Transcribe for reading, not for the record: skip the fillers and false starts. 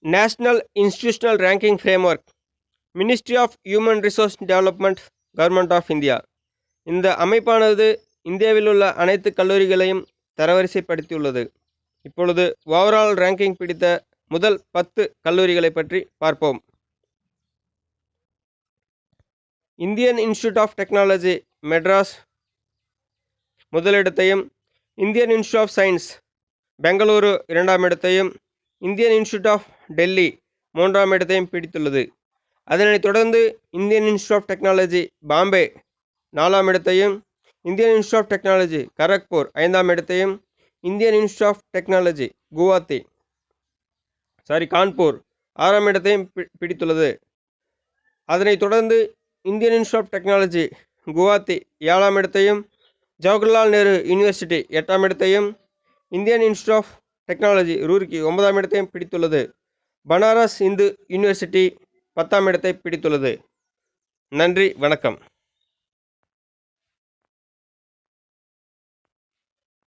National institutional ranking framework, ministry of human resource development, government of India. இந்த அமைப்பானது இந்தியாவில் உள்ள அனைத்து கல்லூரிகளையும் தரவரிசைப்படுத்தியுள்ளது. இப்பொழுது ஓவரால் ரேங்கிங் பிடித்த முதல் 10 கல்லூரிகளை பற்றி பார்ப்போம். Indian institute of technology Madras முதலிடத்தையும், Indian institute of science Bengaluru 2ஆம் இடத்தையும், இந்தியன் இன்ஸ்டிடியூட் ஆஃப் டெல்லி 3ஆம் இடத்தையும் பிடித்துள்ளது. அதனைத் தொடர்ந்து Indian institute of technology Bombay 4ஆம் இடத்தையும், Indian institute of technology Kharagpur 5ஆம் இடத்தையும், Indian institute of technology Kanpur 6ஆம் இடத்தையும் பிடித்துள்ளது. அதனைத் தொடர்ந்து Indian institute of technology Guwahati 7ஆம் இடத்தையும், ஜவஹர்லால் நேரு யூனிவர்சிட்டி 8ஆம் இடத்தையும், Indian institute of technology Roorkee 9ஆம் இடத்தையும் பிடித்துள்ளது. பனாரஸ் இந்து யூனிவர்சிட்டி 10ஆம் இடத்தை பிடித்துள்ளது. நன்றி, வணக்கம்.